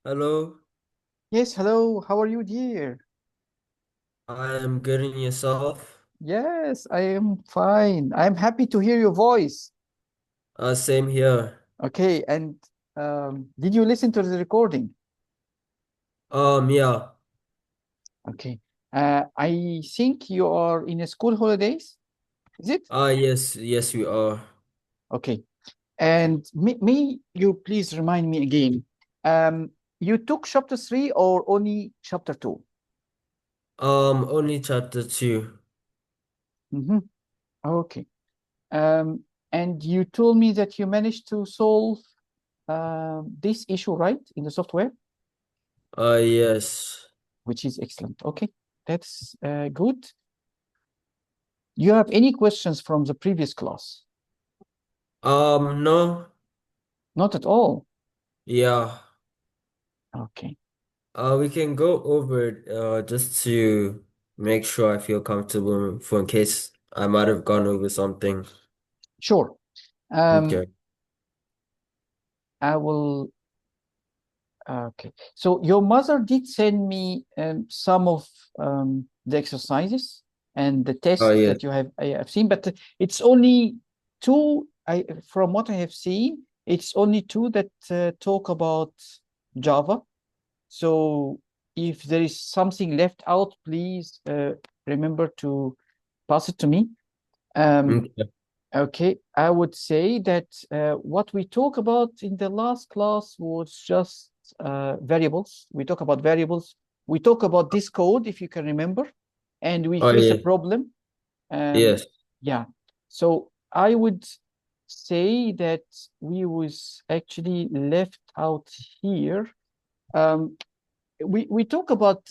Hello, Yes, hello. How are you, dear? I am good in yourself. Yes, I am fine. I'm happy to hear your voice. Same here. Okay, and did you listen to the recording? Yeah. Okay. I think you are in a school holidays, is it? Yes, we are. Okay. And may you please remind me again. Um, you took chapter 3 or only chapter 2? Only chapter 2. Mm-hmm. Okay. Um, and you told me that you managed to solve this issue, right, in the software? Yes. Which is excellent. Okay, that's good. You have any questions from the previous class? No. Not at all. Yeah. Okay, We can go over it, just to make sure I feel comfortable for in case I might have gone over something. sure. Um, Okay. I will. Okay. So your mother did send me some of the exercises and the tests Yeah. that I have seen, but it's only two. From what I have seen, it's only two that talk about Java. So if there is something left out, please remember to pass it to me. Um, Okay. okay, I would say that what we talked about in the last class was just variables. We talk about variables. We talk about this code, if you can remember, and we Oh face a yeah. problem. Um, Yes. yeah. So I would say that we was actually left out here. Um, we talk about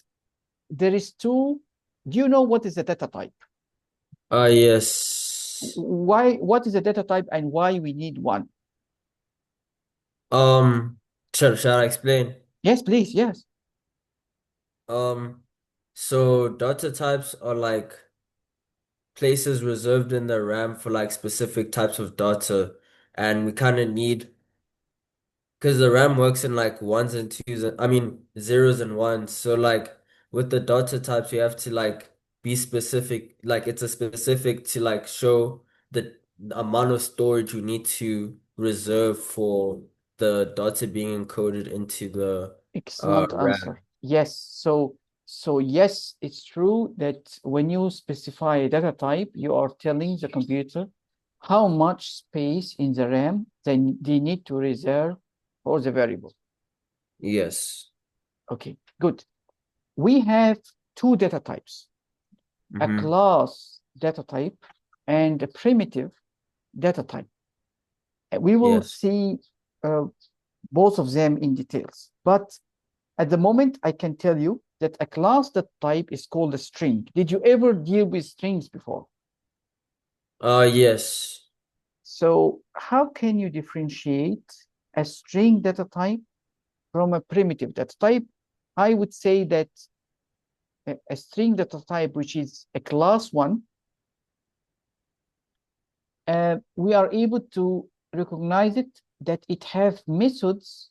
there is two. Do you know what is a data type? Yes. Why? What is a data type and why we need one? Um, shall I explain? Yes, please. Yes. Um, so data types are like places reserved in the RAM for like specific types of data, and we kind of need because the RAM works in like ones and twos, I mean zeros and ones. So like with the data types, you have to like be specific, like it's a specific to like show the amount of storage you need to reserve for the data being encoded into the Excellent answer. RAM. Yes. So yes, it's true that when you specify a data type, you are telling the computer how much space in the RAM they need to reserve for the variable. Yes. Okay, good. We have two data types, a Mm-hmm. class data type and a primitive data type. We will Yes. see uh, both of them in details. But at the moment, I can tell you that a class that type is called a string. Did you ever deal with strings before? Yes. So how can you differentiate a string data type from a primitive data type? I would say that a string data type, which is a class one, we are able to recognize it that it have methods,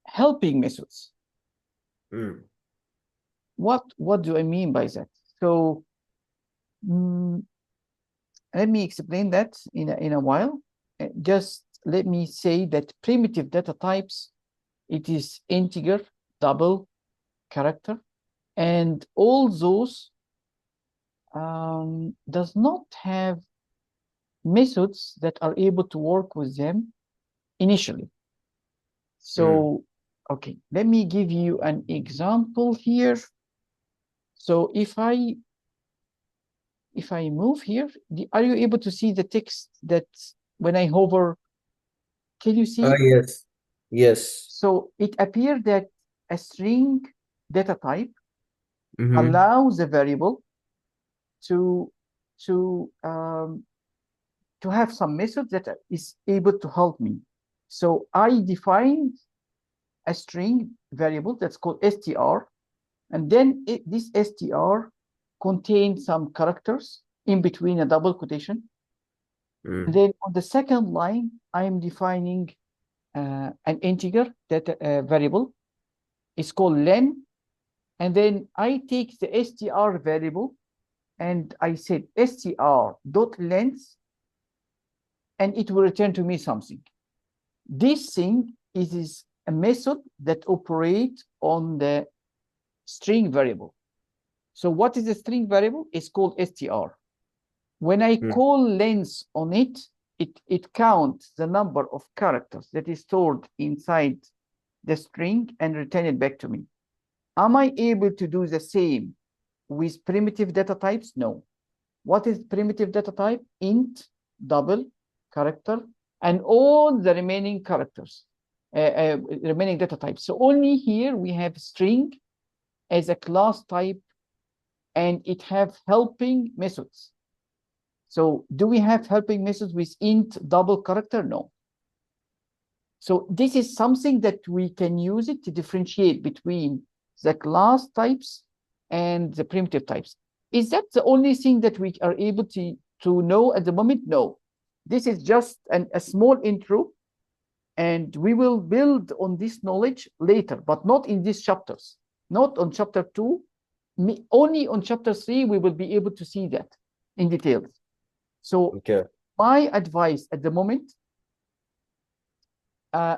helping methods. Mm. What do I mean by that? So mm, let me explain that in a while. Just let me say that primitive data types, it is integer, double, character, and all those does not have methods that are able to work with them initially. Mm. So, okay, let me give you an example here. So if I move here, are you able to see the text that when I hover, can you see it? Yes. Yes. So it appeared that a string data type Mm-hmm. allows a variable to to um, to have some method that is able to help me. So I defined a string variable that's called str, and then this str contains some characters in between a double quotation. And Mm. then on the second line, I am defining an integer data variable. It's called len. And then I take the str variable and I said str dot length, and it will return to me something. This thing is a method that operates on the string variable. So what is the string variable? It's called str. When I Mm. call length on it, it counts the number of characters that is stored inside the string and return it back to me. Am I able to do the same with primitive data types? No. What is primitive data type? Int, double, character, and all the remaining characters, remaining data types. So only here we have string as a class type, and it have helping methods. So do we have helping methods with int, double, character? No. So this is something that we can use it to differentiate between the class types and the primitive types. Is that the only thing that we are able to know at the moment? No. This is just a small intro, and we will build on this knowledge later, but not in these chapters. Not on chapter 2. Only on chapter 3 we will be able to see that in details. So Okay. my advice at the moment,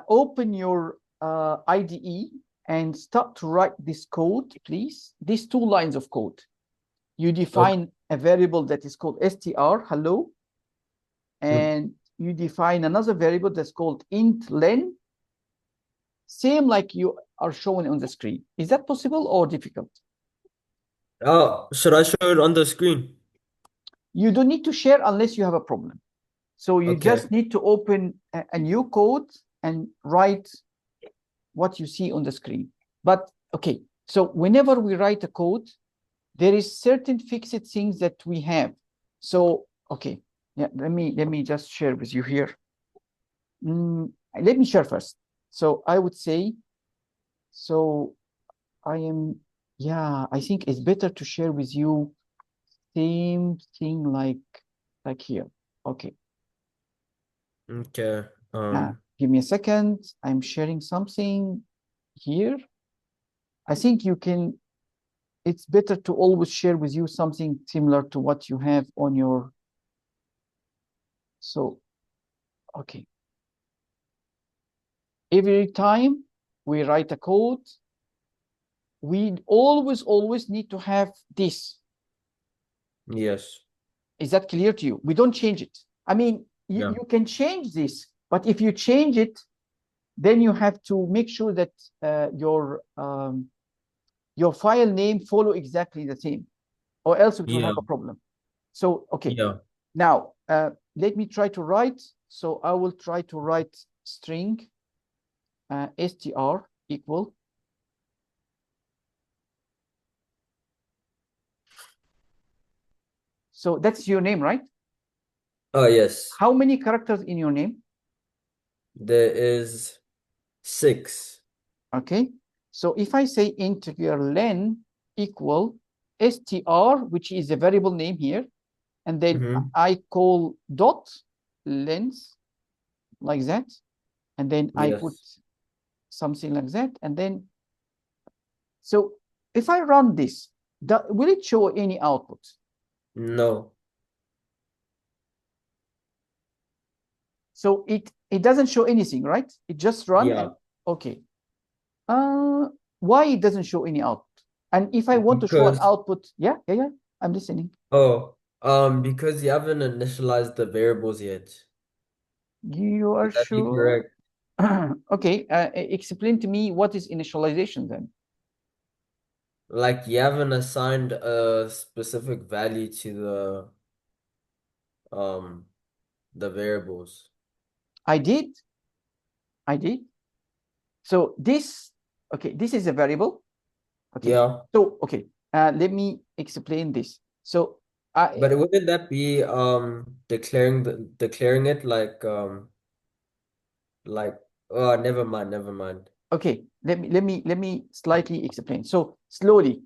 open your IDE and start to write this code, please. These 2 lines of code. You Okay. define a variable that is called str, hello, Mm. and you define another variable that's called int len, same like you are showing on the screen. Is that possible or difficult? Oh, should I show it on the screen? You don't need to share unless you have a problem. So you Okay. just need to open a new code and write what you see on the screen. But okay, so whenever we write a code, there is certain fixed things that we have. So okay, yeah, let me just share with you here. Let me share first. So I would say, so I am, yeah, I think it's better to share with you same thing like here. Okay. Okay. Give me a second. I'm sharing something here. I think you can, it's better to always share with you something similar to what you have on your, so, okay. Every time we write a code, we always need to have this. Yes. Is that clear to you? We don't change it. I mean, Yeah. you can change this, but if you change it, then you have to make sure that your file name follow exactly the same, or else it will Yeah. have a problem. So, okay, Yeah. now let me try to write. So I will try to write string str equal. So that's your name, right? Oh, yes. How many characters in your name? There is 6. Okay. So if I say integer len equal str, which is a variable name here, and then Mm-hmm. I call dot length like that, and then I put Yes. something like that, and then, so if I run this, will it show any output? No. So it doesn't show anything, right? It just run and Yeah. okay. Uh, why it doesn't show any output? And if I want to show an Because, output, yeah, I'm listening. oh, because you haven't initialized the variables yet. You are Would that be sure? correct? Okay, explain to me what is initialization then. Like you haven't assigned a specific value to um the variables. I did, I did. So this, okay, this is a variable. Okay, Yeah. so okay, let me explain this. So I But wouldn't that be declaring it like oh never mind, never mind. okay, let me slightly explain. So slowly,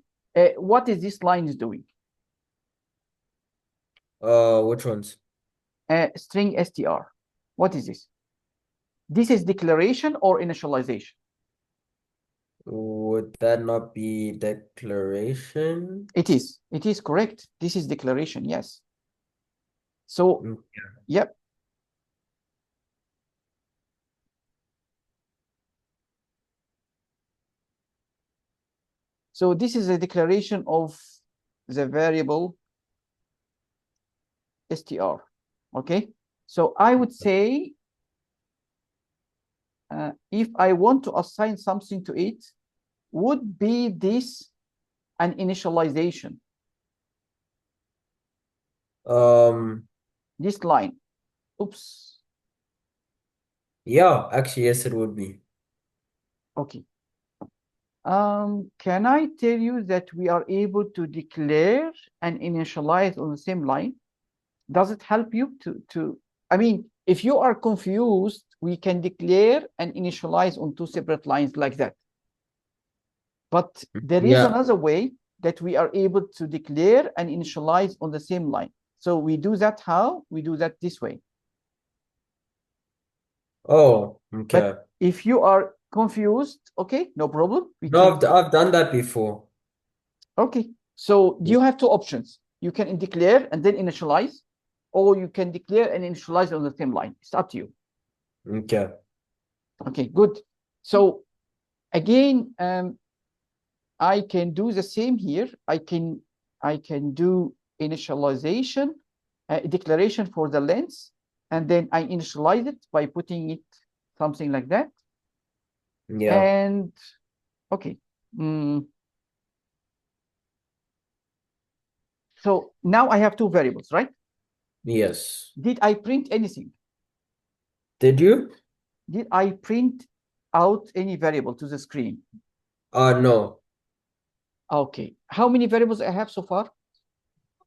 what is this line is doing? Which ones? String str. What is this? This is declaration or initialization? Would that not be declaration? It is. It is correct. This is declaration, yes. So, Mm, yep. So this is a declaration of the variable str. Okay. So I would say if I want to assign something to it, would be this an initialization? Um, This line. Oops. yeah, actually, yes, it would be. Okay. Can I tell you that we are able to declare and initialize on the same line? Does it help you I mean, if you are confused, we can declare and initialize on two separate lines like that. But there is Yeah. another way that we are able to declare and initialize on the same line. So we do that how? We do that this way. Oh, But okay. if you are confused, okay, no problem. We No, can, I've done that before. okay. So you have two options. You can declare and then initialize, or you can declare and initialize on the same line. It's up to you. Okay. Okay, good. So again, I can do the same here. I can do initialization, declaration for the length, and then I initialize it by putting it something like that. Yeah. And okay. So now I have two variables, right? Yes. Did I print anything? Did you? Did I print out any variable to the screen? No. Okay. How many variables I have so far?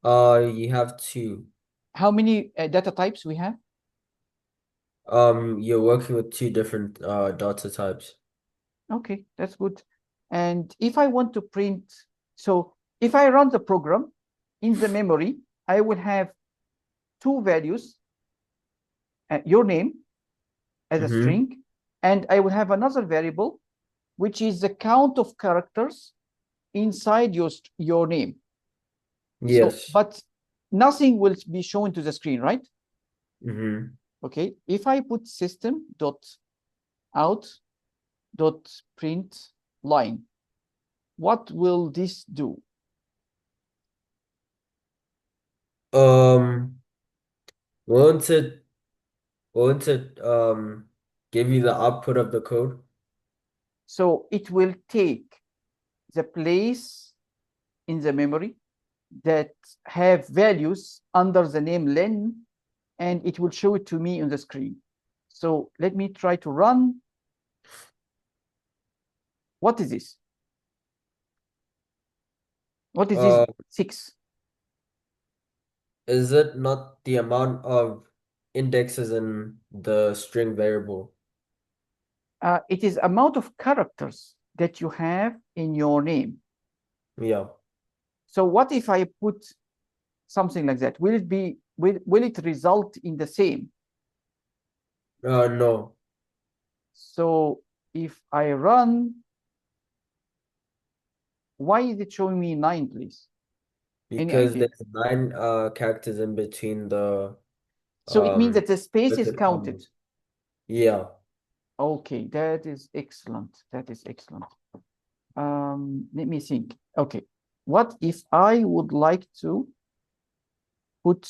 You have two. How many data types we have? You're working with two different data types. Okay, that's good. And if I want to print, so if I run the program in the memory, I will have two values, your name as a Mm-hmm. string, and I will have another variable, which is the count of characters inside your name. So, Yes. but nothing will be shown to the screen, right? Mm-hmm. Okay, if I put system dot out dot print line, what will this do? Um, won't it won't it give you the output of the code? So it will take the place in the memory that have values under the name len, and it will show it to me on the screen. So let me try to run. What is this? What is this Uh, 6? is it not the amount of indexes in the string variable? It is amount of characters that you have in your name. Yeah. So what if I put something like that? Will it result in the same? No, So if I run, why is it showing me 9, please? Any because idea? there's nine characters in between the So it means that the space is inverted counted. commas. Yeah. Okay, that is excellent. That is excellent. Let me think. Okay, what if I would like to put,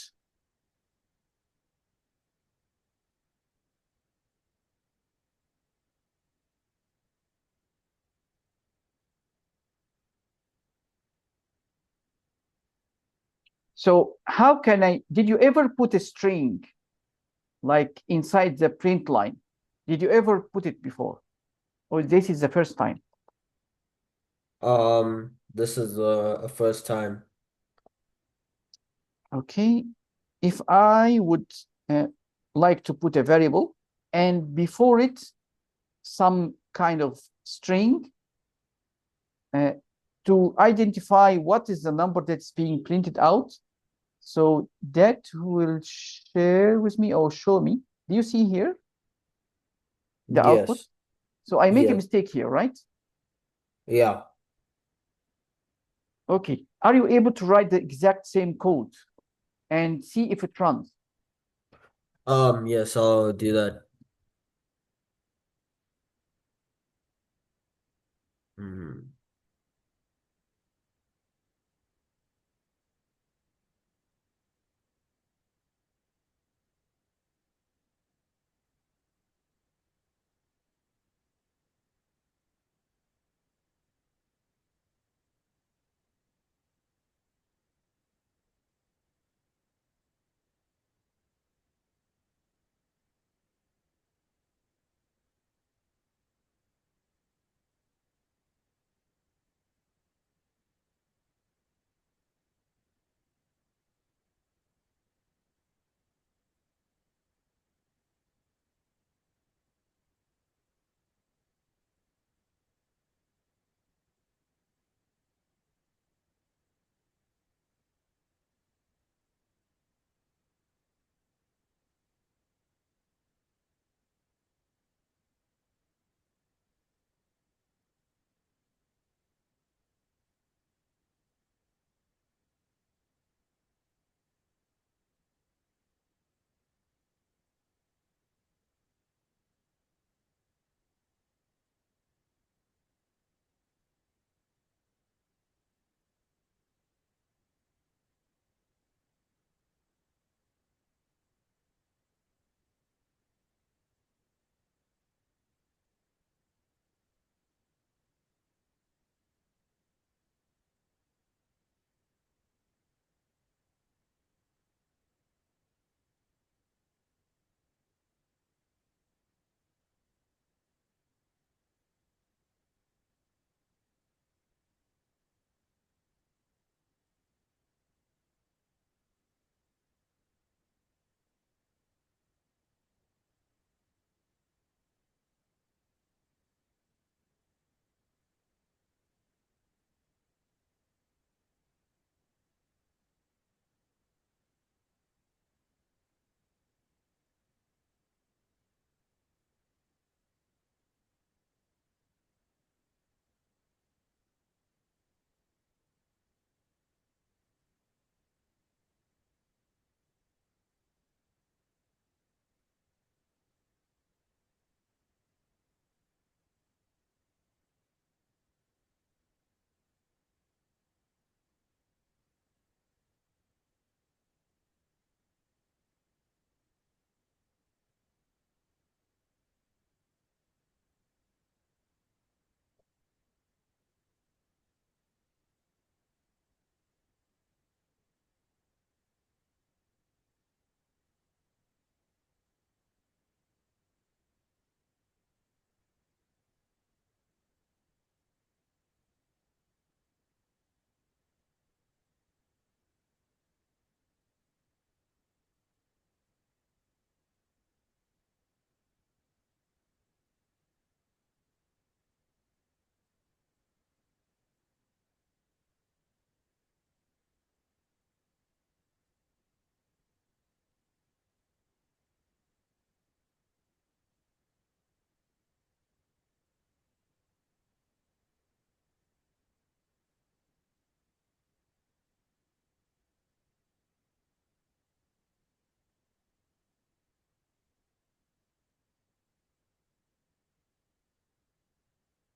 so how can I, did you ever put a string like inside the print line? Did you ever put it before? Or this is the first time? This is a first time. Okay, if I would uh, like to put a variable and before it some kind of string uh, to identify what is the number that's being printed out. So that will share with me or show me. Do you see here? the output. Yes. So I make a Yes. mistake here, right? Yeah. Okay. Are you able to write the exact same code and see if it runs? Yes, I'll do that. Mhm.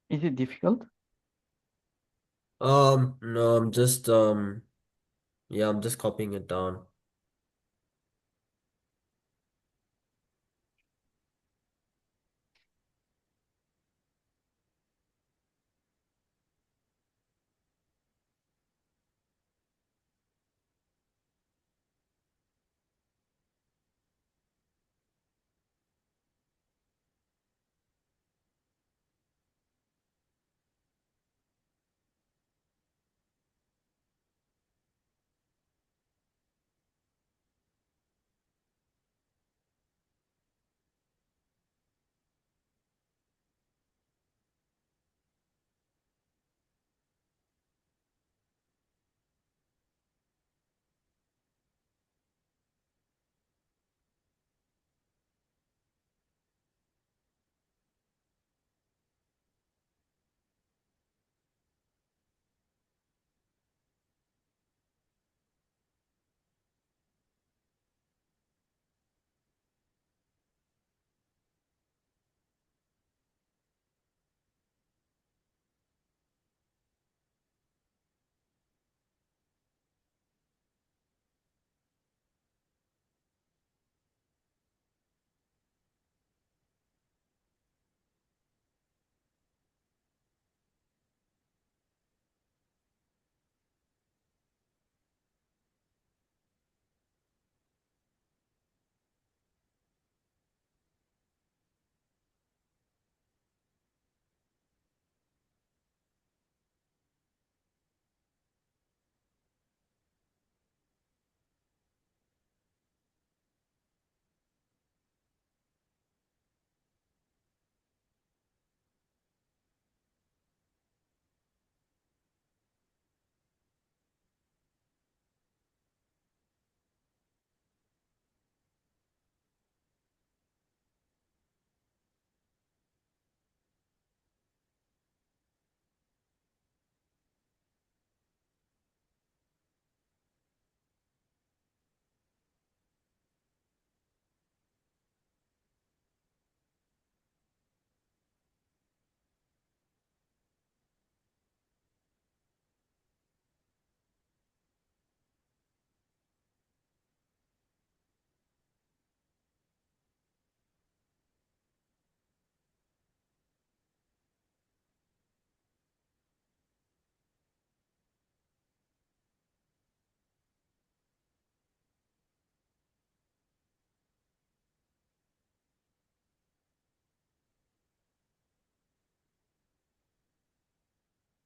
Is it difficult? No, I'm just yeah, I'm just copying it down.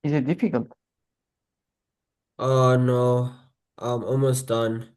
Is it difficult? No, I'm almost done.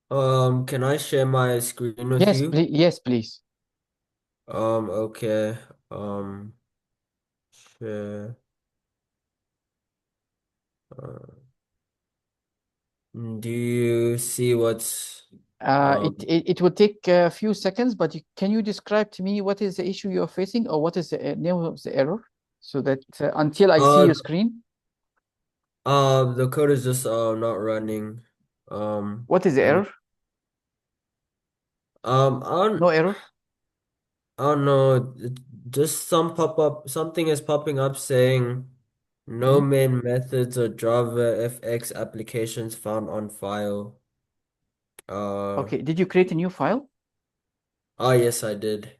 Can I share my screen with Yes, you? please. Yes, please. Okay. Um, share. Uh, do you see what's It will take a few seconds, but can you describe to me what is the issue you're facing or what is the name of the error so that until I see uh your screen, the code is just not running. what is the Let me error? No on error? I don't know. Just something is popping up saying no Mhm. main methods or Java FX applications found on file. Uh, Okay, did you create a new file? oh yes, I did.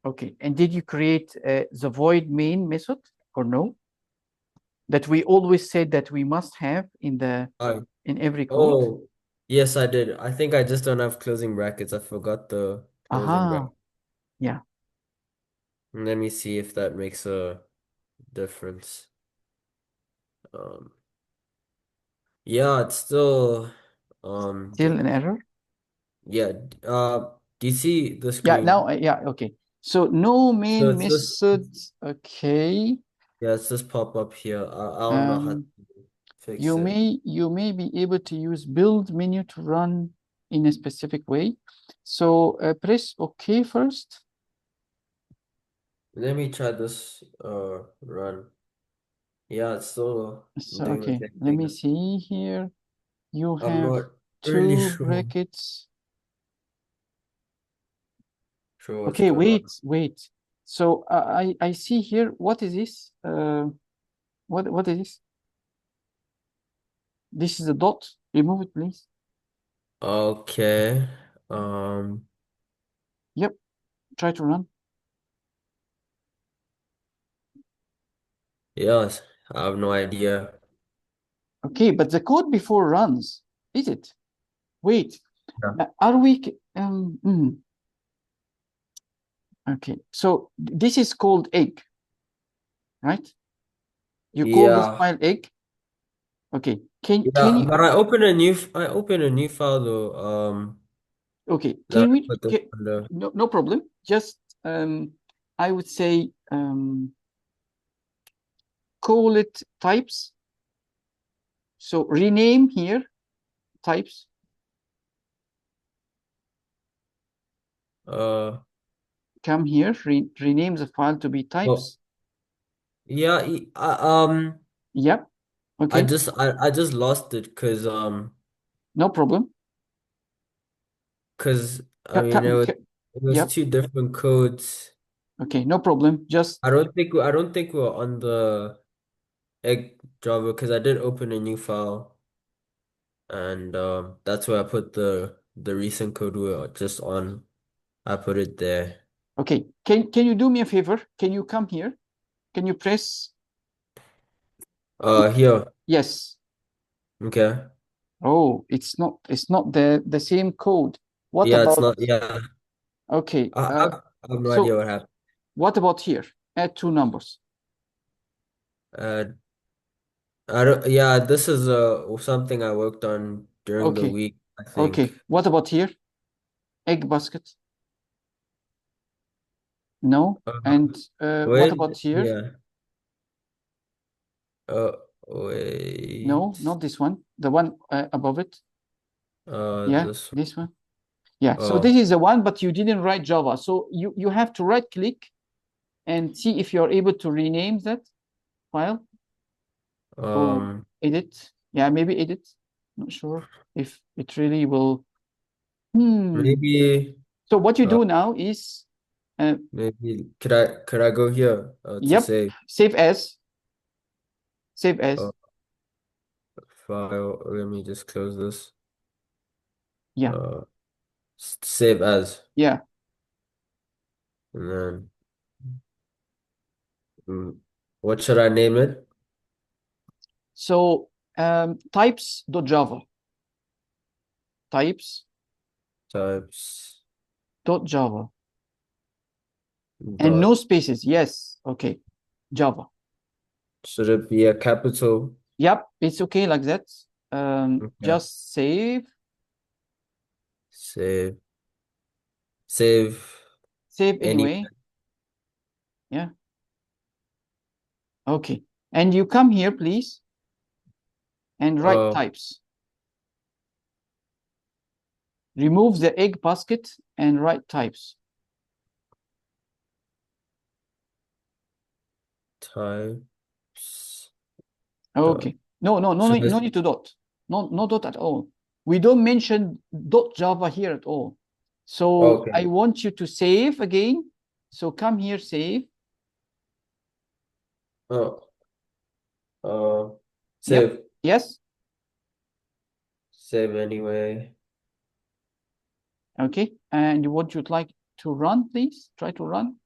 Okay, and did you create the void main method or no? That we always said that we must have I in every code. oh yes, I did. I think I just don't have closing brackets. I forgot the closing Aha, bracket. yeah, Let me see if that makes a difference. Um, yeah, it's still still an error. yeah. Do you see the Yeah, now, screen? yeah, okay. So no So main it's just method. Okay. yeah, it's just pop up here. I don't know how to Um, fix you it. may be able to use build menu to run in a specific way. So press OK first. Let me try this run. Yeah, it's still So doing the okay, same let me thing. see here. You I'm have not really two sure brackets. what's Okay, going on. wait. So I see here. What is this? What is this? This is a dot. Remove it, please. Okay. Um, Yep. Try to run. yes, I have no idea. Okay, but the code before runs, is it? Wait. Yeah. Are we? Okay. So this is called egg, right? You call this Yeah. file egg. Okay. can Yeah, you but I opened a new file though. okay, That can I we put this can, under. no problem. Just I would say call it types. So rename here types. Uh, Come here, rename the file to be oh types. yeah. Yep. Okay. I just lost it No problem. because I mean it was Yep. two different codes. Okay. No problem. Just I don't think we're on the egg Java because I did open a new file and that's where I put the recent code we were just on. I put it there. okay. Can you do me a favor? Can you come here? Can you press? Here. Yes. Okay. Oh, it's not the same code. What Yeah, it's about not. Yeah, okay? I have no idea So what happened. what about here? Add two numbers. Uh, I don't. Yeah, this is something I worked on during the Okay. week, I think. Okay. What about here? Egg basket. No. Uh, And what wait. about here? Yeah. Uh, No, wait. not this one. The one above it. Yeah, This. this one. Yeah. So Oh. this is the one, but you didn't write Java. So you have to right click and see if you're able to rename that file or Um. edit. Yeah, maybe edit. Not sure if it really will. Hmm. Maybe. So what you Uh. do now is, uh, Maybe. Could I go here? To yep, save. save as, save as. Uh. File. Let me just close this. Yeah, Uh. Save as, yeah. and then. What should I name it? So types.java, Types. types.java, and no Dot. spaces. Yes, okay, Java. Should it be a capital? Yep, it's okay like that. Okay. Just save, Save. Save save any. anyway. Yeah, okay. And you come here, please, and write Uh, types. Remove the egg basket and write types. types. Dot. Okay. No, no, no, Should I? no need to dot. No, no dot at all. We don't mention dot Java here at all. So I Okay. want you to save again. So come here, save. Oh. Uh. Yep. Save. Yes. Save anyway. Okay. And what you'd like to run, please try to run.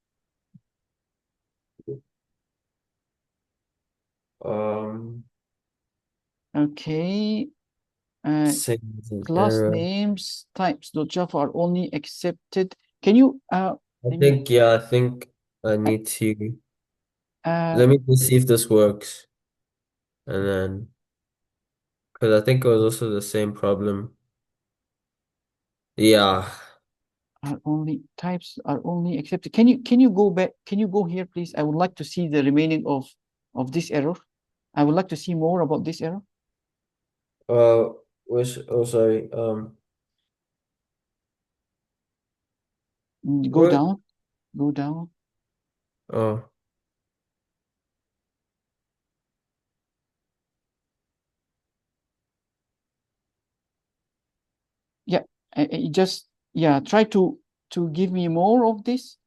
Um. Okay. Uh, Save as an class error. names types dot Java are only accepted. Can you I let me think. Yeah. I think I uh, need to. uh Let me just see if this works, and then because I think it was also the same problem. Yeah. are only types are only accepted. Can you go back? Can you go here, please? I would like to see the remaining of this error. I would like to see more about this error. Uh. Which? Oh, sorry. Go What? down, go down. Oh. Yeah, just yeah. Try to give me more of this.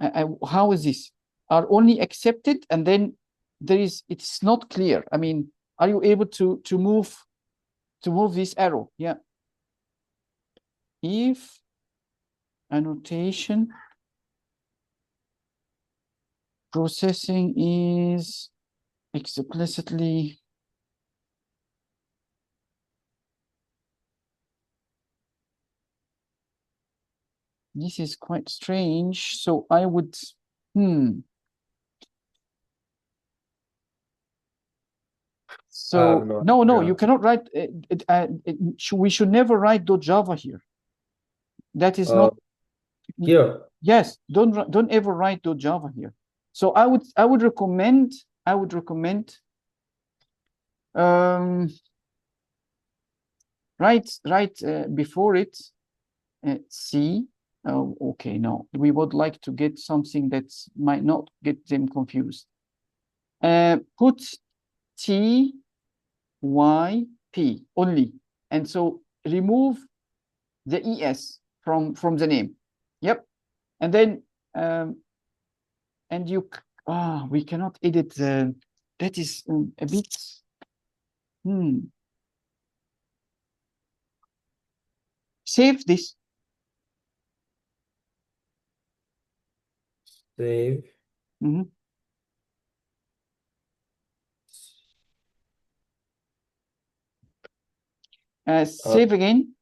How is this? Are only accepted, and then there is. It's not clear. I mean, are you able to move this arrow? Yeah. If annotation processing is explicitly this is quite strange. So I would hmm I have So no no, no, you idea. cannot write. We should never write .java here. That is Uh, not. here. Yes, don't ever write .java here. So I would recommend um, write before it C. Oh, okay, no, we would like to get something that might not get them confused. Put T Y P only, and so remove the ES from the name. Yep, and then and you we cannot edit the that is a bit hmm. Save this. Save. Mhm. Uh, Save again,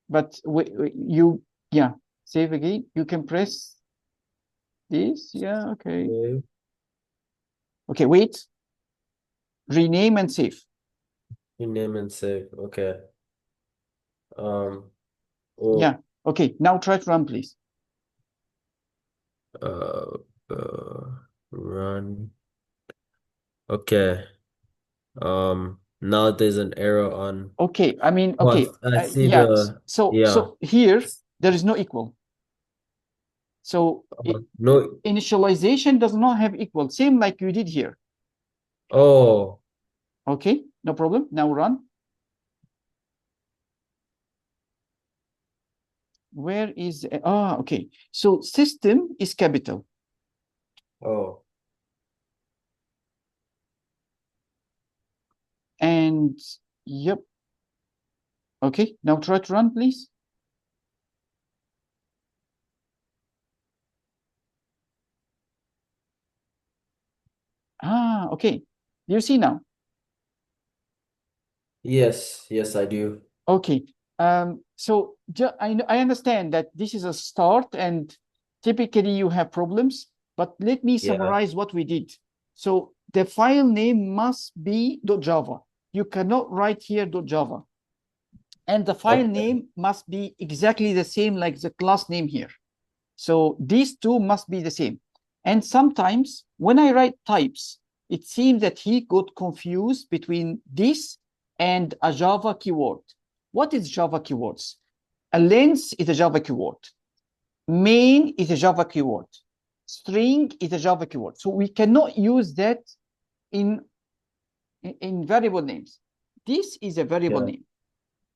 but you yeah, save again. You can press this. Yeah, okay. save. Okay, wait. Rename and save. Rename and save. Okay. Um. Yeah. Oh. Okay, now try to run, please. Uh. uh Run. Okay. Now there's an error on. Okay, I mean, okay, What? I see yeah. the. So Yeah. so here there is no equal. So No. initialization does not have equal. Same like you did here. Oh. Okay, no problem. Now run. Where is okay. So system is capital. Oh. And yep. Okay, now try to run, please. Okay. Do you see now? Yes. Yes, I do. Okay. So I understand that this is a start and typically you have problems, but let me Yeah. summarize what we did. So the file name must be .java. You cannot write here .java. And the file Okay. name must be exactly the same like the class name here. So these two must be the same. And sometimes when I write types, it seems that he got confused between this and a Java keyword. What is Java keywords? A lens is a Java keyword. Main is a Java keyword. String is a Java keyword. So we cannot use that in, in variable names. This is a variable Yeah. name.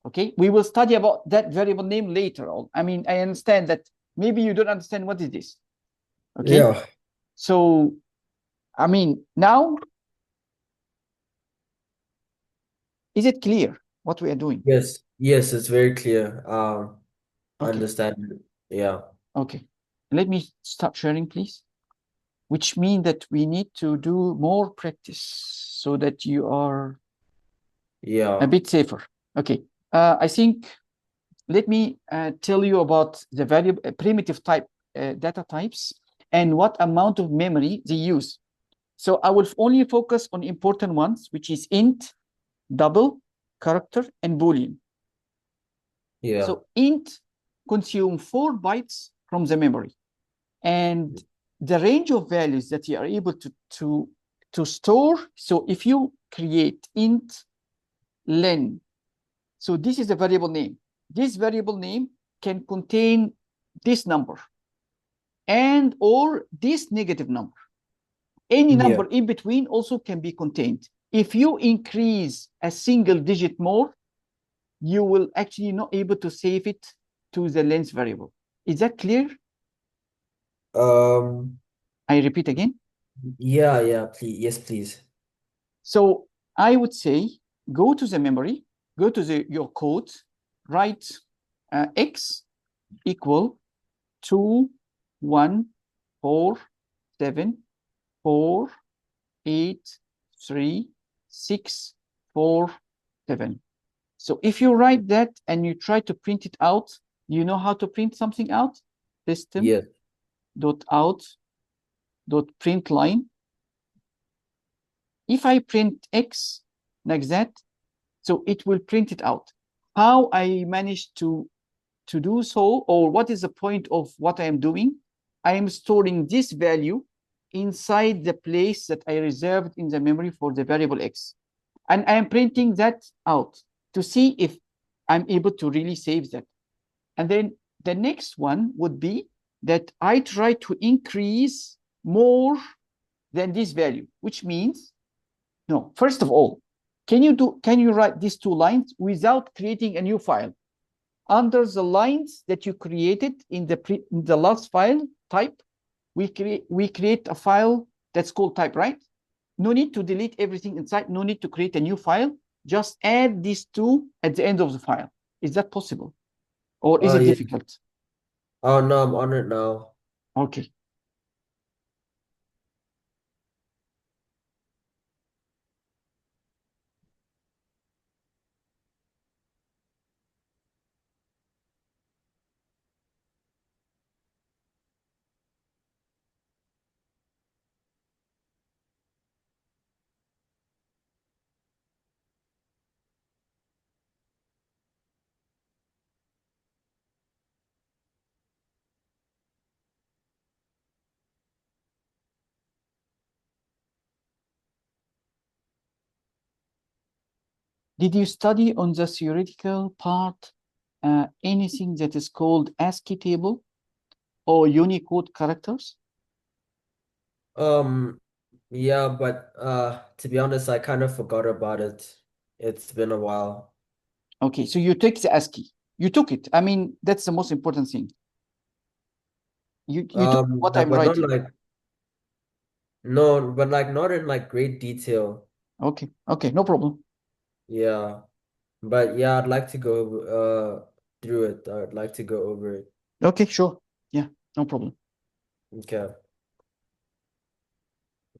Okay, we will study about that variable name later on. I mean, I understand that maybe you don't understand what is this. Okay, Yeah. so I mean, now is it clear what we are doing? Yes. Yes, it's very clear. I Okay, understand. Yeah. okay. Let me stop sharing, please. Which means that we need to do more practice so that you are a Yeah. bit safer. Okay, I think let me tell you about the variable primitive type data types and what amount of memory they use. So I will only focus on important ones, which is int, double, character, and boolean. Yeah. So int consume 4 bytes from the memory. And the range of values that you are able to store. So if you create int len, so this is a variable name. This variable name can contain this number and or this negative number. Any Yeah. number in between also can be contained. If you increase a single digit more, you will actually not able to save it to the length variable. Is that clear? Um, I repeat again. yeah, yeah, please. Yes, please. So I would say go to the memory, go to your code, write x equal 2, 1, 4, 7, 4, 8, 3, 6, 4, 7. So if you write that and you try to print it out, you know how to print something out? System Yes. dot out dot print line. if I print X like that, so it will print it out. How I managed to do so, or what is the point of what I am doing? I am storing this value inside the place that I reserved in the memory for the variable X. And I am printing that out to see if I'm able to really save that. And then the next one would be that I try to increase more than this value, which means, no, first of all, can you write these two lines without creating a new file? Under the lines that you created in the last file type, we create a file that's called type, right? No need to delete everything inside, no need to create a new file. Just add these two at the end of the file. Is that possible? Or is it Yeah. difficult? Oh no, I'm on it now. Okay. Did you study on the theoretical part anything that is called ASCII table or Unicode characters? Um, yeah, but to be honest, I kind of forgot about it. It's been a while. Okay, so you take the ASCII. You took it. I mean, that's the most important thing. You took what Yeah, I'm but not writing. like no, but like not in like great detail. Okay, okay, no problem. Yeah. But yeah, I'd like to go through it. I'd like to go over it. Okay, sure. Yeah, no problem. Okay.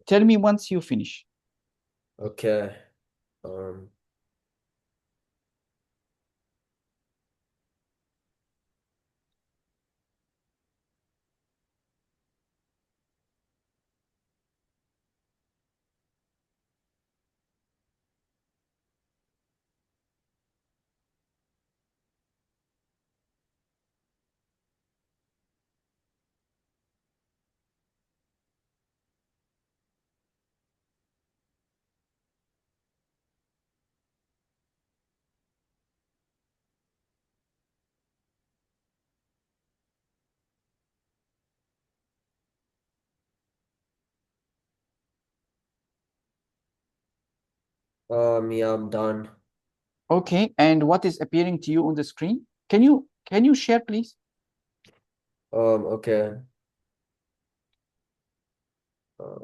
Tell me once you finish. Okay. Um yeah, I'm done. Okay, and what is appearing to you on the screen? Can you share, please? Okay. Uh,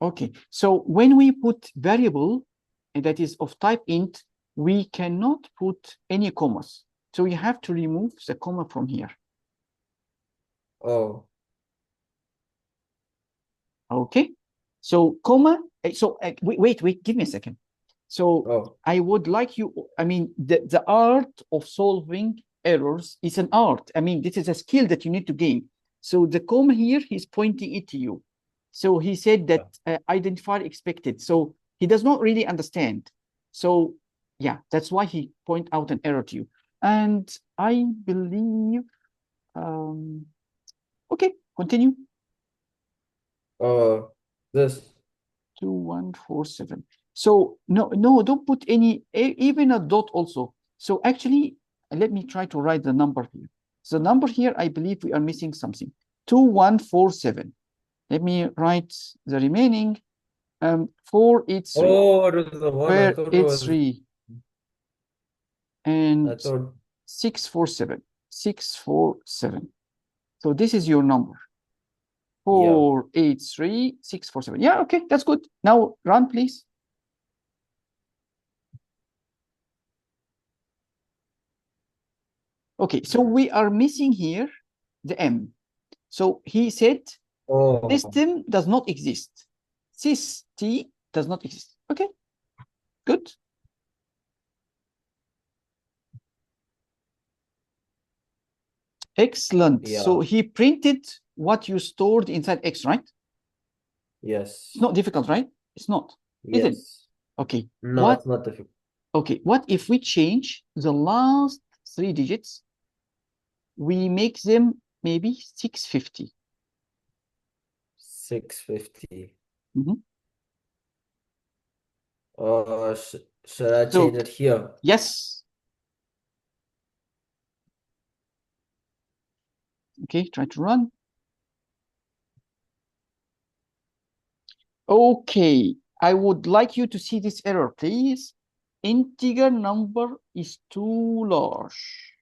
Okay, so when we put variable that is of type int, we cannot put any commas. So you have to remove the comma from here. oh, Okay, so comma, wait, give me a second. So oh, I would like you, I mean, the art of solving errors is an art. I mean, this is a skill that you need to gain. So the comma here, he's pointing it to you. So he said that identifier expected. So he does not really understand. So yeah, that's why he point out an error to you. And I believe, okay, continue. this. 2147. So no, don't put any, even a dot also. So actually, let me try to write the number here. The number here, I believe we are missing something. 2147. Let me write the remaining. 483, Oh, it was the one. where it's 3, I and thought, 647. 647. So this is your number. yeah. 483, 647. Yeah, okay, that's good. Now run, please. Okay, so we are missing here the M. So he said Oh, system does not exist. Syst does not exist. Okay, good. Excellent. So Yeah. he printed what you stored inside X, right? It's Yes. not difficult, right? It's not, is it? Yes. Okay. No, What? it's not difficult. Okay. What if we change the last three digits? We make them maybe 650. 650. Mhm. Should I So change it here? yes. Okay. Try to run. Okay. I would like you to see this error, please. Integer number is too large.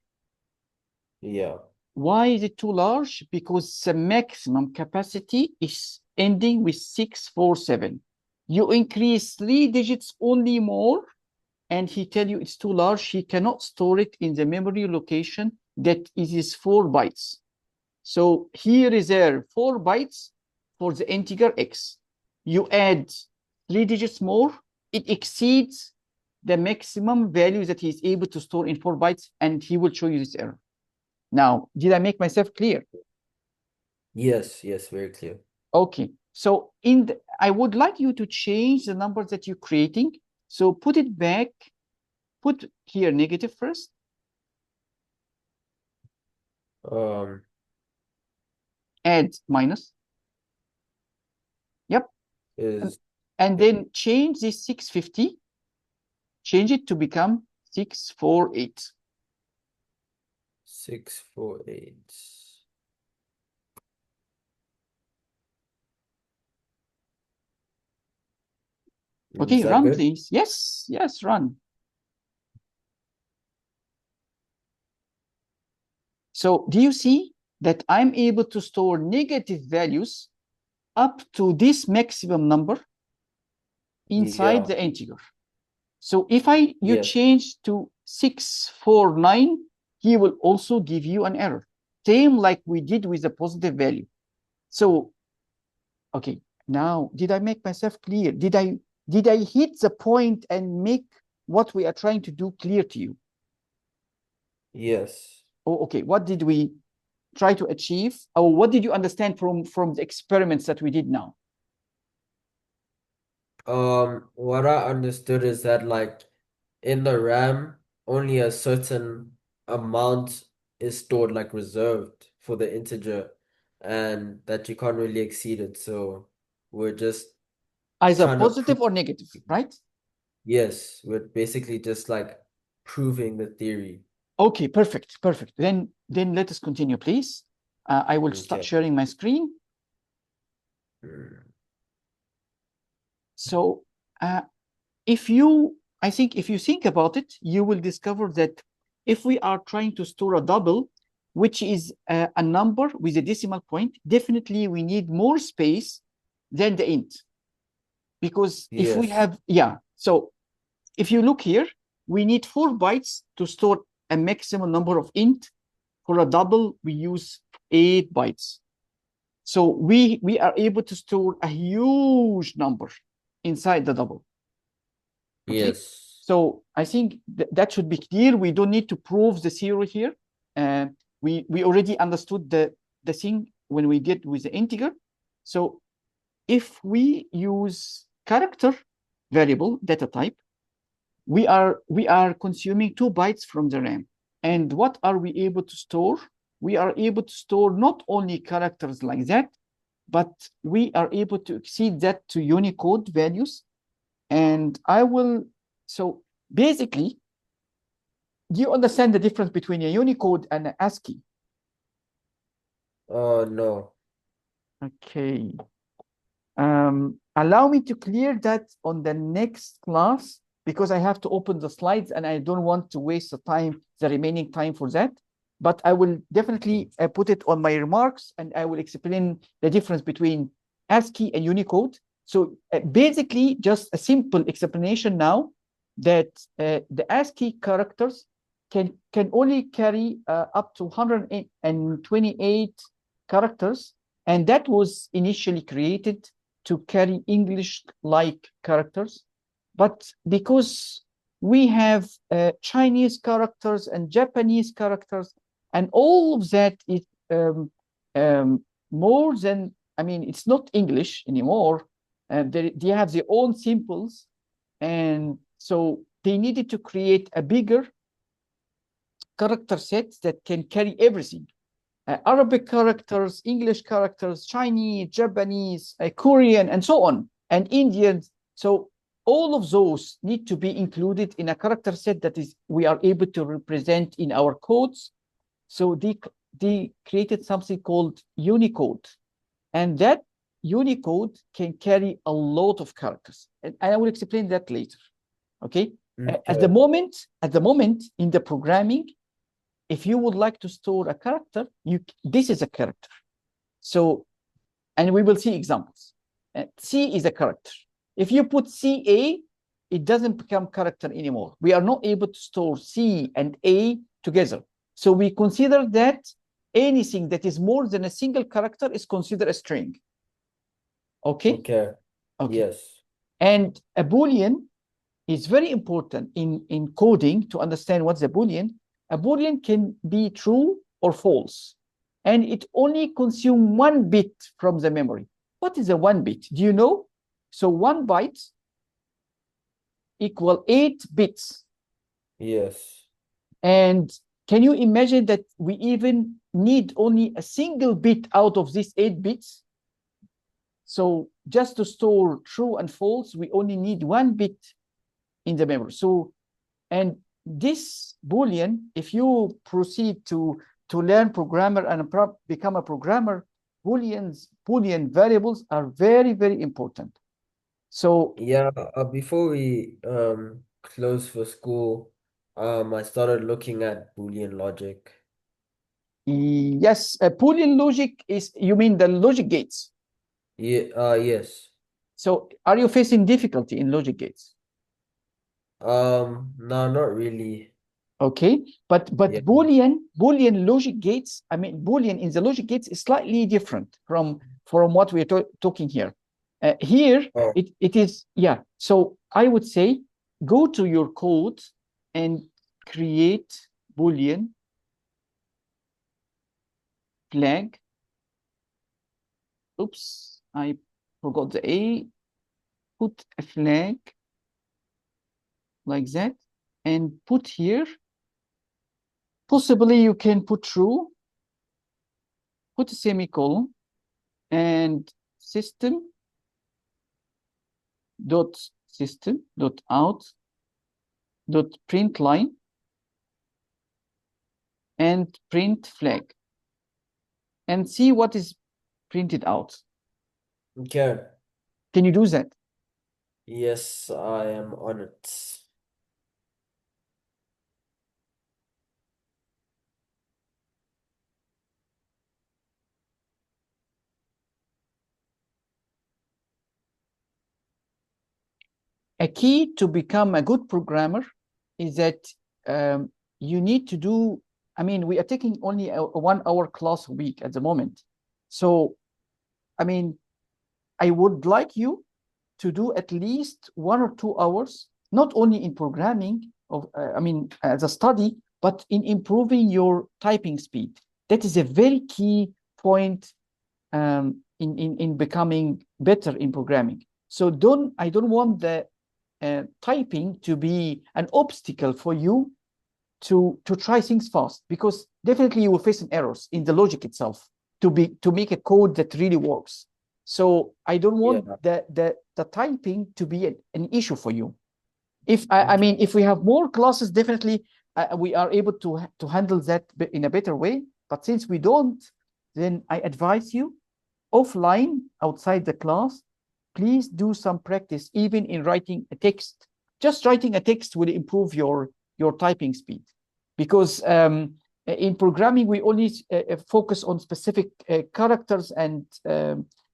Yeah. Why is it too large? Because the maximum capacity is ending with 647. You increase three digits only more, and he tell you it's too large. He cannot store it in the memory location that is 4 bytes. So he reserve 4 bytes for the integer x. You add three digits more, it exceeds the maximum value that he is able to store in 4 bytes, and he will show you this error. Now, did I make myself clear? Yes, yes, very clear. Okay. So I would like you to change the numbers that you're creating. So put it back, put here negative first, Um, add minus. Yep. And, is and then change this 650, change it to become 648. 648. Is Okay, that run, good? please. Yes, yes, run. So do you see that I'm able to store negative values up to this maximum number inside Yeah. the integer? So if you Yes. change to 649, he will also give you an error. Same like we did with the positive value. So, okay, now did I make myself clear? Did I hit the point and make what we are trying to do clear to you? Yes. Oh, okay. What did we try to achieve? Or what did you understand from the experiments that we did now? What I understood is that like in the RAM, only a certain amount is stored, like reserved for the integer, and that you can't really exceed it. So we're just Either trying to prove, positive or negative, right? yes, we're basically just like proving the theory. Okay, perfect, perfect. Then let us continue, please. I will start Okay. sharing my screen. Mm. So I think if you think about it, you will discover that if we are trying to store a double, which is a number with a decimal point, definitely we need more space than the int. Because if we Yes. have, yeah, so if you look here, we need 4 bytes to store a maximum number of int. For a double, we use 8 bytes. So we are able to store a huge number inside the double. Okay. Yes. So I think that should be clear. We don't need to prove the theory here. Uh, we already understood the thing when we did with the integer. So if we use character variable data type, we are consuming 2 bytes from the RAM. And what are we able to store? We are able to store not only characters like that, but we are able to exceed that to Unicode values. And so basically, do you understand the difference between a Unicode and an ASCII? Oh no. Okay. Allow me to clear that on the next class because I have to open the slides and I don't want to waste the remaining time for that. But I will definitely put it on my remarks and I will explain the difference between ASCII and Unicode. So basically, just a simple explanation now that the ASCII characters can only carry up to 128 characters, and that was initially created to carry English-like characters. But because we have Chinese characters and Japanese characters, And all of that is more than, I mean, it's not English anymore. They have their own symbols. And so they needed to create a bigger character set that can carry everything. Arabic characters, English characters, Chinese, Japanese, Korean, and so on, and Indian. So all of those need to be included in a character set that is we are able to represent in our codes. So they created something called Unicode, and that Unicode can carry a lot of characters, and I will explain that later. Okay. Okay. At the moment in the programming, if you would like to store a character, this is a character. So, and we will see examples. C is a character. If you put CA, it doesn't become character anymore. We are not able to store C and A together. So we consider that anything that is more than a single character is considered a string. Okay? Okay. Okay. Yes. And a Boolean is very important in coding to understand what's a Boolean. A Boolean can be true or false, and it only consumes 1 bit from the memory. What is a 1 bit? Do you know? So 1 byte equal 8 bits. Yes. And can you imagine that we even need only a single bit out of these 8 bits? So just to store true and false, we only need 1 bit in the memory. So, and this Boolean, if you proceed to learn programmer and become a programmer, Boolean variables are very, very important. So Yeah, before we close for school, I started looking at Boolean logic. yes, Boolean logic is, you mean the logic gates. Yeah, yes. So are you facing difficulty in logic gates? No, not really. Okay, but Yeah. Boolean logic gates, I mean Boolean in the logic gates is slightly different from what we're talking here. Here Oh, it is, yeah. So I would say go to your code and create Boolean flag. Oops, I forgot the A. Put a flag like that and put here. Possibly you can put true, put a semicolon, and system dot system dot out dot print line and print flag and see what is printed out. okay. Can you do that? Yes, I am on it. A key to become a good programmer is that you need to do, I mean, we are taking only a 1 hour class a week at the moment. So, I mean, I would like you to do at least 1 or 2 hours, not only in programming, I mean, as a study, but in improving your typing speed. That is a very key point in becoming better in programming. So I don't want the typing to be an obstacle for you to try things fast, because definitely you will face some errors in the logic itself to make a code that really works. So I don't want Yeah. the typing to be an issue for you. If I mean, if we have more classes, definitely we are able to handle that in a better way. But since we don't, then I advise you offline outside the class, please do some practice, even in writing a text. Just writing a text will improve your typing speed, because in programming we only focus on specific characters and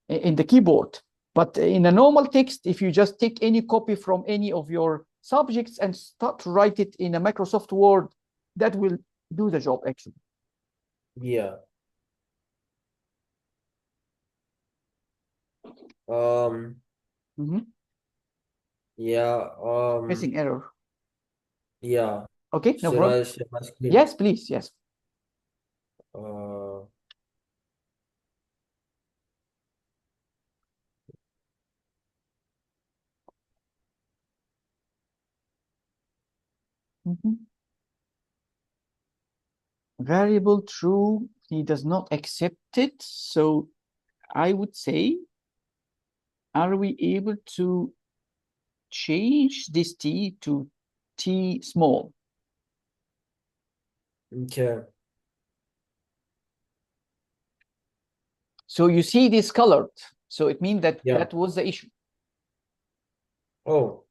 in the keyboard. But in a normal text, if you just take any copy from any of your subjects and start to write it in a Microsoft Word, that will do the job actually. Yeah. Um, Mm-hmm. yeah. Missing error. Yeah. Okay, no Should problem. I share my screen? Yes, please. Yes. Uh, Mhm. Variable true, he does not accept it. So I would say, are we able to change this t to t small? okay. So you see this colored. So it means that Yeah. that was the issue. Oh.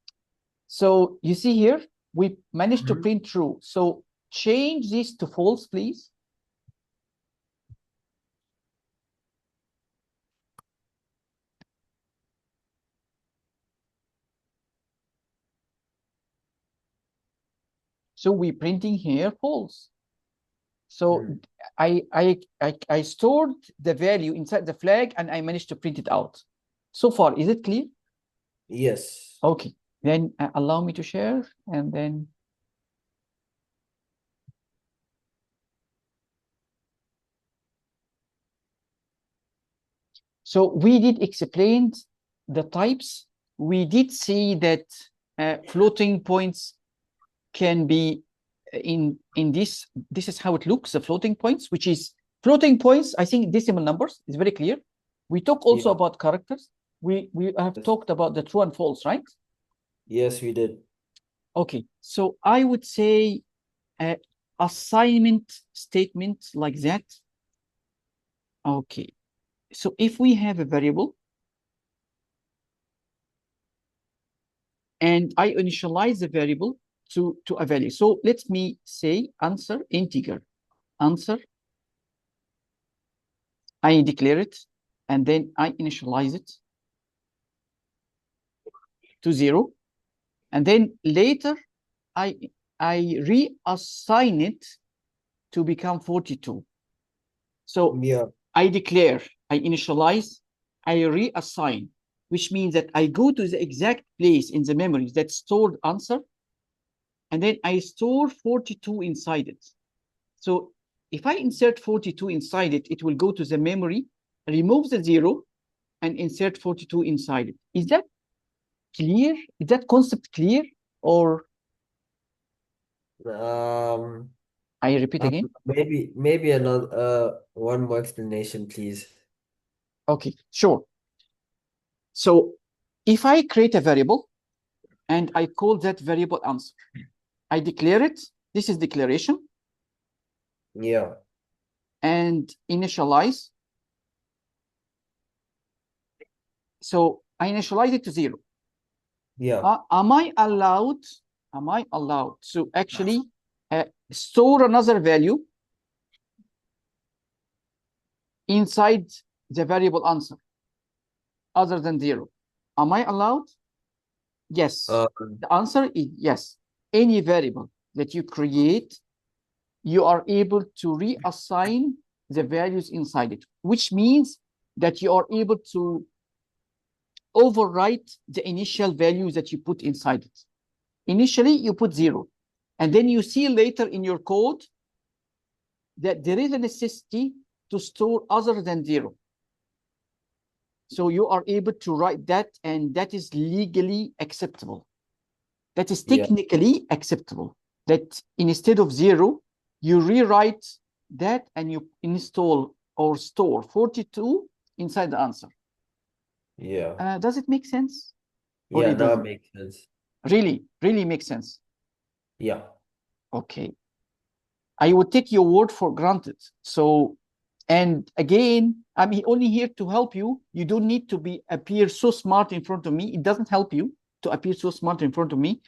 So you see here, we managed to Mhm. print true. So change this to false, please. So we're printing here false. So Mm. I stored the value inside the flag and I managed to print it out. So far, is it clear? Yes. Okay, then allow me to share and then. So we did explain the types. We did see that floating points can be in this is how it looks, the floating points, which is floating points, I think decimal numbers is very clear. We talk also Yeah. about characters. We have Yes. talked about the true and false, right? Yes, we did. Okay, so I would say assignment statement like that. Okay, so if we have a variable and I initialize the variable to a value. So let me say answer integer, answer, I declare it, and then I initialize it to 0. And then later, I, I reassign it to become 42. So Yeah. I declare, I initialize, I reassign, which means that I go to the exact place in the memory that stored answer, and then I store 42 inside it. So if I insert 42 inside it, it will go to the memory, remove the 0, and insert 42 inside it. Is that clear? Is that concept clear? Or Um, I repeat again? maybe another one more explanation, please. Okay, sure. So if I create a variable and I call that variable answer, I declare it. This is declaration Yeah. and initialize. So I initialize it to 0. Yeah. Am I allowed? Am I allowed to actually store another value inside the variable answer other than 0? Am I allowed? Yes. Uh, The answer is yes. Any variable that you create, you are able to reassign the values inside it, which means that you are able to overwrite the initial values that you put inside it. Initially, you put 0, and then you see later in your code that there is a necessity to store other than 0. So you are able to write that, and that is legally acceptable. That is yeah. technically acceptable. That instead of 0, you rewrite that and you install or store 42 inside the answer. Yeah. Does it make sense? Or Yeah, it now it doesn't? makes sense. Really makes sense. Yeah. Okay. I would take your word for granted. So, and again, I'm only here to help you. You don't need to appear so smart in front of me. It doesn't help you to appear so smart in front of me.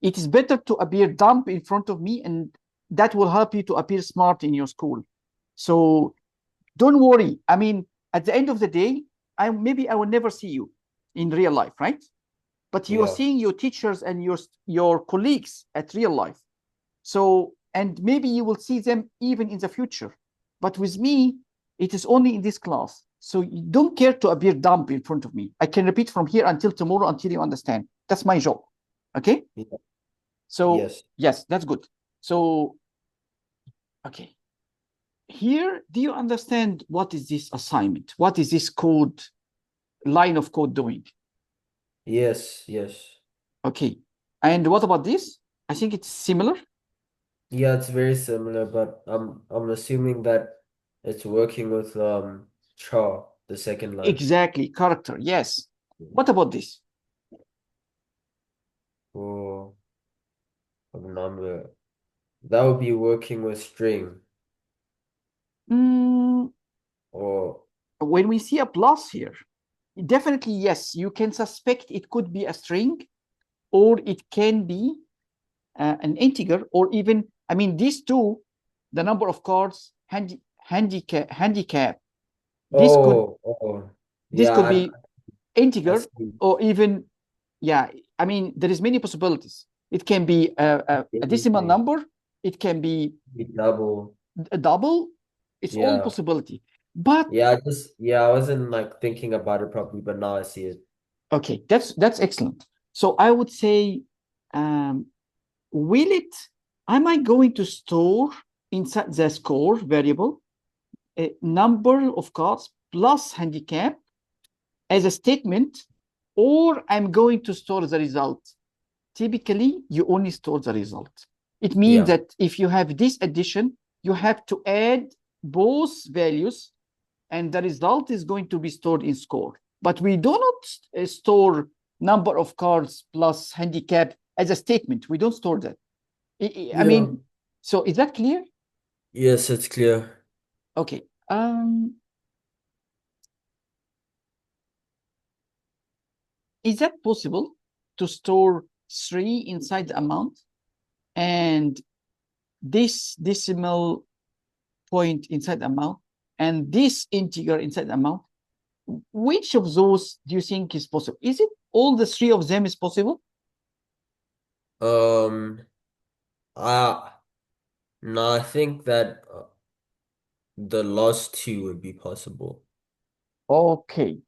It is better to appear dumb in front of me, and that will help you to appear smart in your school. So don't worry. I mean, at the end of the day, I will never see you in real life, right? But you are Yeah. seeing your teachers and your colleagues at real life. So, and maybe you will see them even in the future. But with me, it is only in this class. So you don't care to appear dumb in front of me. I can repeat from here until tomorrow until you understand. That's my job. Okay? Yeah. So, Yes. yes, that's good. So, okay. here, do you understand what is this assignment? What is this code, line of code doing? Yes, yes. Okay. And what about this? I think it's similar. Yeah, it's very similar, but I'm assuming that it's working with char, the second line. Exactly. Character. Yes. What about this? For a number. That would be working with string Mm, or when we see a plus here, definitely, yes, you can suspect it could be a string or it can be an integer or even, I mean, these two, the number of cards, handicap, this could oh this yeah, could be I integer see. or even, yeah, I mean, there is many possibilities. It can be a decimal Anything. number. It can be Be double. a double. It's all Yeah. possibility. But Yeah, I wasn't like thinking about it properly, but now I see it. okay, that's excellent. So I would say, um, will it? Am I going to store inside the score variable a number of cards plus handicap as a statement, or I'm going to store the result? Typically, you only store the result. It means Yeah. that if you have this addition, you have to add both values, and the result is going to be stored in score. But we do not store number of cards plus handicap as a statement. We don't store that. I Yeah. mean, so is that clear? Yes, it's clear. Okay. Is that possible to store three inside the amount and this decimal point inside the amount and this integer inside the amount? Which of those do you think is possible? Is it all the three of them is possible? Um, I no, I think that the last two would be possible. Okay.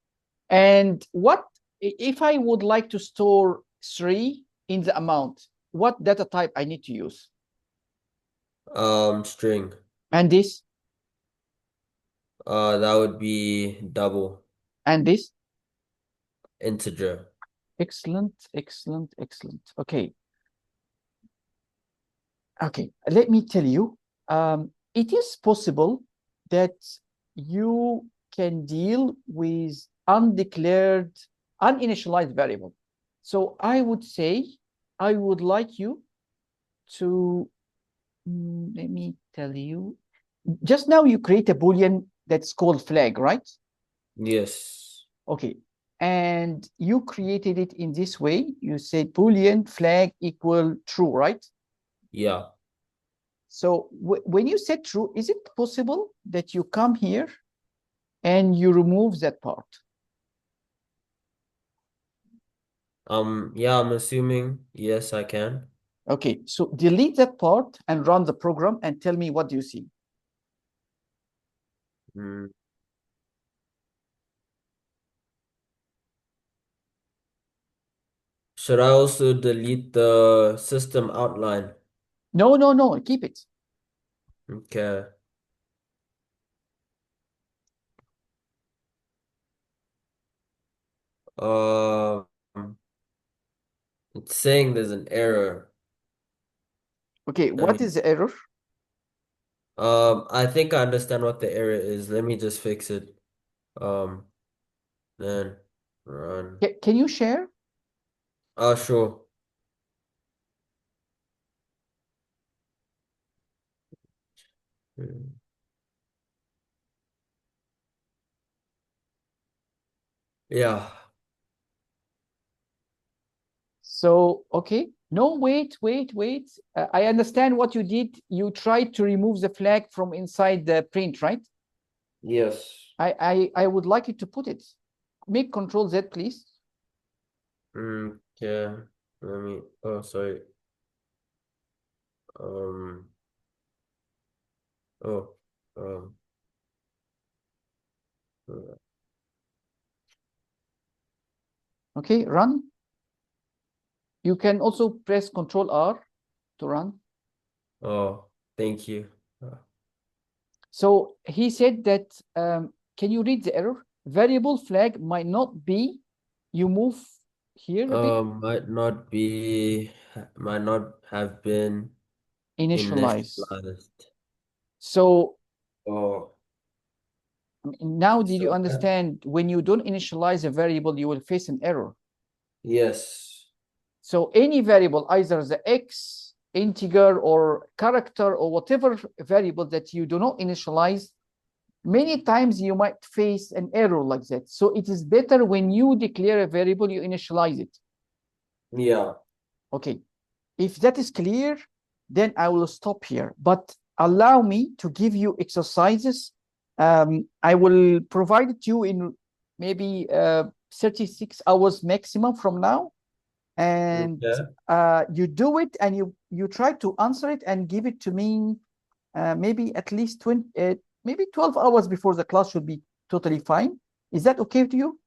And what if I would like to store three in the amount? What data type I need to use? String. And this, That would be double and this. integer. Excellent, excellent, excellent. Okay. Okay. Let me tell you, it is possible that you can deal with undeclared, uninitialized variable. So I would say I would like you to, let me tell you, just now you create a Boolean that's called flag, right? Yes. Okay. And you created it in this way. You say Boolean flag equal true, right? Yeah. So when you set true, is it possible that you come here and you remove that part? Yeah, I'm assuming yes, I can. Okay, so delete that part and run the program and tell me what do you see. Mm. Should I also delete the system outline? No, no, no, keep it. Okay. Um, it's saying there's an error. Okay, Let what me, is the error? I think I understand what the error is. Let me just fix it. Um, then run. Can you share? Sure. Mm. Yeah. So, okay. No, wait, wait, wait. I understand what you did. You tried to remove the flag from inside the print, right? Yes. I would like you to put it. Make Control Z, please. Yeah. Let me. Oh, sorry. Um. Oh. Um. Okay, run. You can also press Control R to run. Oh. Thank you. So he said that, can you read the error? Variable flag might not be, you move here a bit, Might not have been initialize. initialized. So Oh, now did you so understand when you don't initialize a variable, you will face an error. yes. So any variable, either the x, integer, or character, or whatever variable that you do not initialize, many times you might face an error like that. So it is better when you declare a variable, you initialize it. Yeah. Okay. If that is clear, then I will stop here. But allow me to give you exercises. I will provide it to you in maybe 36 hours maximum from now. And Okay. you do it and you try to answer it and give it to me maybe at least 20, maybe 12 hours before the class should be totally fine. Is that okay to you?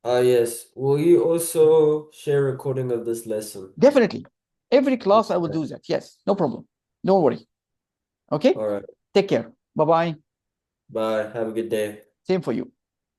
Yes. Will you also share a recording of this lesson? Definitely. Every class I will Okay. do that. Yes, no problem. Don't worry. Okay? All right. Take care. Bye bye. Bye. Have a good day. Same for you.